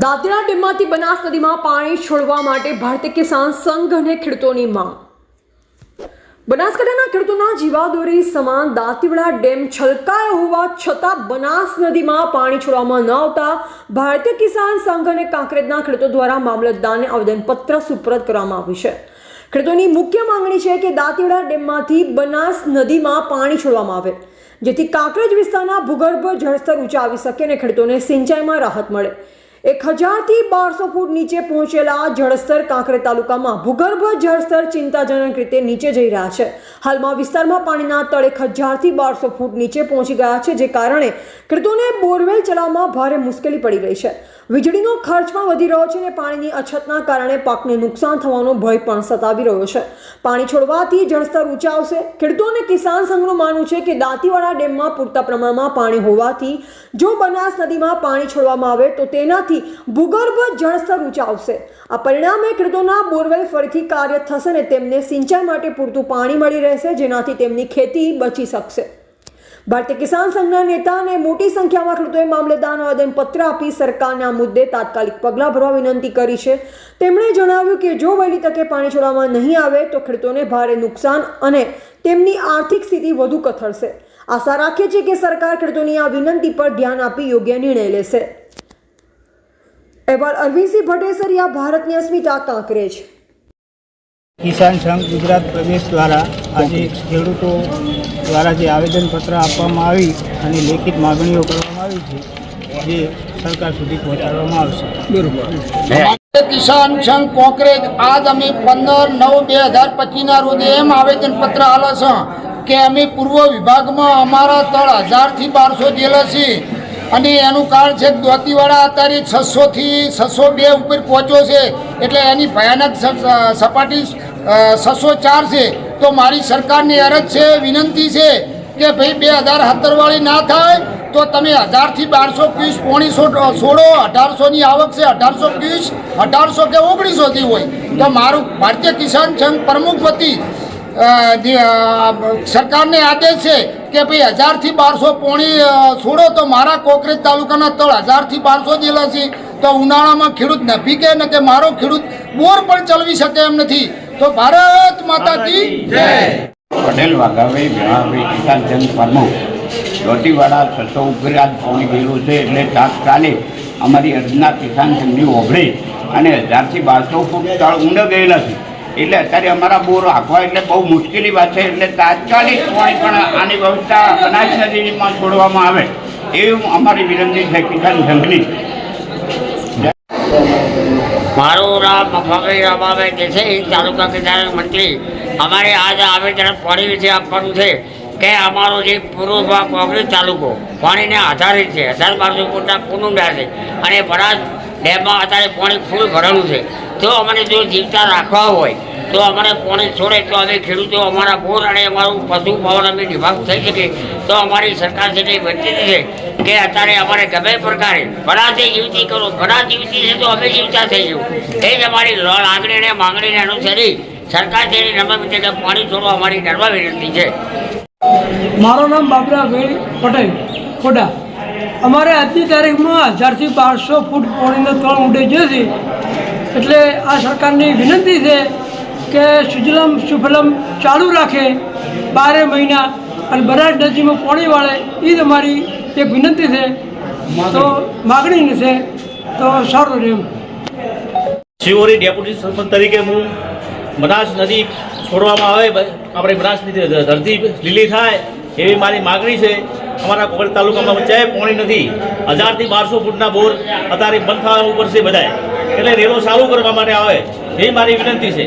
દાંતીવાડા ડેમમાંથી બનાસ નદીમાં પાણી છોડવા માટે ભારતીય કિસાન સંઘ અને ખેડૂતોની માંગ। બનાસકાંઠાના ખેડૂતોના જીવાદોરી સમાન દાંતીવાડા ડેમ છલકાયો હોવા છતાં બનાસ નદીમાં પાણી છોડવામાં ન આવતા ભારતીય કિસાન સંઘ અને કાંકરેજના ખેડૂતો દ્વારા મામલતદારને આવેદનપત્ર સુપરત કરવામાં આવ્યું છે। ખેડૂતોની મુખ્ય માંગણી છે કે દાંતીવાડા ડેમમાંથી બનાસ નદીમાં પાણી છોડવામાં આવે, જેથી કાંકરેજ વિસ્તારના ભૂગર્ભ જળસ્તર ઊંચા આવી શકે અને ખેડૂતોને સિંચાઈમાં રાહત મળે। 1000 થી 1200 ફૂટ નીચે પહોંચેલા જળસ્તર કાંકરેજ તાલુકામાં ભૂગર્ભ જળસ્તર ચિંતાજનક રીતે નીચે જઈ રહ્યા છે। હાલમાં વિસ્તારમાં પાણીના તળ 1000 થી 1200 ફૂટ નીચે પહોંચી ગયા છે, જે કારણે ખેડૂતોને બોરવેલ ચલાવવામાં ભારે મુશ્કેલી પડી ગઈ છે। વીજળીનો ખર્ચ પણ વધી રહ્યો છે અને પાણીની અછતના કારણે પાકને નુકસાન થવાનો ભય પણ સતાવી રહ્યો છે। પાણી છોડવાથી જળસ્તર ઊંચા આવશે। ખેડૂતો અને કિસાન સંઘનું માનવું છે કે દાંતીવાડા ડેમમાં પૂરતા પ્રમાણમાં પાણી હોવાથી જો બનાસ નદીમાં પાણી છોડવામાં આવે તો તેનાથી ભૂગર્ભ જળસ્તર ઊંચા આવશે। આ પરિણામે ખેડૂતોના બોરવેલ ફરીથી કાર્યરત થશે અને તેમને સિંચાઈ માટે પૂરતું પાણી મળી રહેશે, જેનાથી તેમની ખેતી બચી શકશે। ભારતીય કિસાન સંઘના નેતા અને મોટી સંખ્યામાં ખેડૂતોએ મામલતદારને આવેદનપત્ર આપી સરકારને આ મુદ્દે તાત્કાલિક પગલાં ભરવા વિનંતી કરી છે। તેમણે જણાવ્યું કે જો વહેલી તકે પાણી છોડવામાં નહીં આવે તો ખેડૂતોને ભારે નુકસાન અને તેમની આર્થિક સ્થિતિ વધુ કથળશે। આશા રાખીએ છીએ કે સરકાર ખેડૂતોની આ વિનંતી પર ધ્યાન આપી યોગ્ય નિર્ણય લેશે। અહેવાલ અરવિંદસિંહ ભટ્ટેસરિયા, ભારતની અસ્મિતા, કાંકરેજ। કિસાન સંઘ ગુજરાત પ્રદેશ દ્વારા આજે ખેડૂતો દ્વારા જે આવેદનપત્ર આપવામાં આવી અને લેખિત માગણીઓ કરવામાં આવી છે, જે સરકાર સુધી પહોંચાડવામાં આવશે। બરોબર। કિસાન સંઘ કોંકરેજ આજ અમે 15/9/2025 રોજ એમ આવેદનપત્ર આલે છે કે અમે પૂર્વ વિભાગમાં અમારા તળ 1000 થી 1200 જેલા છે અને એનું કારણ છે દાંતીવાડા અત્યારે 600 થી 602 ઉપર પહોંચ્યો છે, એટલે એની ભયાનક સપાટી 604 છે। તો મારી સરકારની અરજ છે, વિનંતી છે કે ભાઈ 2017 વાળી ના થાય તો તમે 1000 થી 1200 ક્યુસ પોણી છોડો। 1800ની આવક છે, 1800 ક્યુસ 1800 કે 1900થી હોય તો મારું ભારતીય કિસાન સંઘ પ્રમુખ વતી સરકારને આદેશ છે કે ભાઈ 1000 થી 1200 પોણી છોડો તો મારા કોંકરેજ તાલુકાના તળ 1000 થી 1200 જેલા છે, તો ઉનાળામાં ખેડૂત નભી કે મારો ખેડૂત બોર પણ ચલાવી શકે એમ નથી। તો ભારત માતા કી જય। પટેલ વાઘાભાઈ ભીમાભાઈ કિસાન સંઘ પ્રમુખ દાંતીવાડા 600 ઉપર આજ પાણી ગયેલું છે, એટલે તાત્કાલિક અમારી અર્જના કિસાન સંઘની ઓગળી અને 1000 થી 1200 ફૂટ તળ ઊંડા ગયેલા છે, એટલે અત્યારે અમારા બોર રાખવા એટલે બહુ મુશ્કેલી વાત છે। એટલે તાત્કાલિક પાણી પણ આની વ્યવસ્થા બનાસ નદીમાં છોડવામાં આવે એવી અમારી વિનંતી છે કિસાન સંઘની। મારું નામ મફાભાઈ રામાભાઈ દેસાઈ, તાલુકા કિસાન મંત્રી। અમારે આજ આવેદન પાણી વિશે આપવાનું છે કે અમારો જે પૂર્વ ભાગ કોંકરેજ તાલુકો પાણીને આધારિત છે। 1000-1200 ફૂટના કુંડા છે અને બનાસ ડેમમાં અત્યારે પાણી ફૂલ ભરેલું છે। તો અમને જો જીવતા રાખવા હોય તો અમને પાણી છોડે તો અમે ખેડૂતો અમારા બોર અને અમારું પશુપાલન અમે નિભાવ થઈ શકે। તો અમારી સરકાર જેટલી વિનંતી છે કે અત્યારે અમારે ગમે પ્રકારે બનાસથી જીવતી કરો, બનાસ જીવતી છે તો અમે જીવતા થઈ જવું, એ જ અમારી લાગણી અને માંગણીને અનુસરી સરકાર જેની નમ્ર વિનંતી કે પાણી છોડવા અમારી નમ્ર વિનંતી છે। મારું નામ બાબરાભાઈ પટેલ, ખોડા। અમારે આજની તારીખમાં 1000 થી 1200 ફૂટ પાણીનો તળ ઊંડે જે છે, એટલે આ સરકારની વિનંતી છે કે સુજલમ સુફલમ ચાલુ રાખે 12 મહિના અને બનાસ નદીમાં પાણી વાળે, એ જ અમારી એક વિનંતી છે। તો માગણી છે તો સારું રહે એમ। શિવોરી ડેપ્યુટી સરપંચ તરીકે હું બનાસ નદી છોડવામાં આવે, આપણે બનાસ નદી ધરતી લીલી થાય એવી મારી માગણી છે। અમારા કોંકરેજ તાલુકામાં વચ્ચે પાણી નથી। 1000 થી 1200 ફૂટના બોર અત્યારે બંધ થવા ઉપર છે બધાય, એટલે રેલો ચાલુ કરવા માટે આવે એ મારી વિનંતી છે।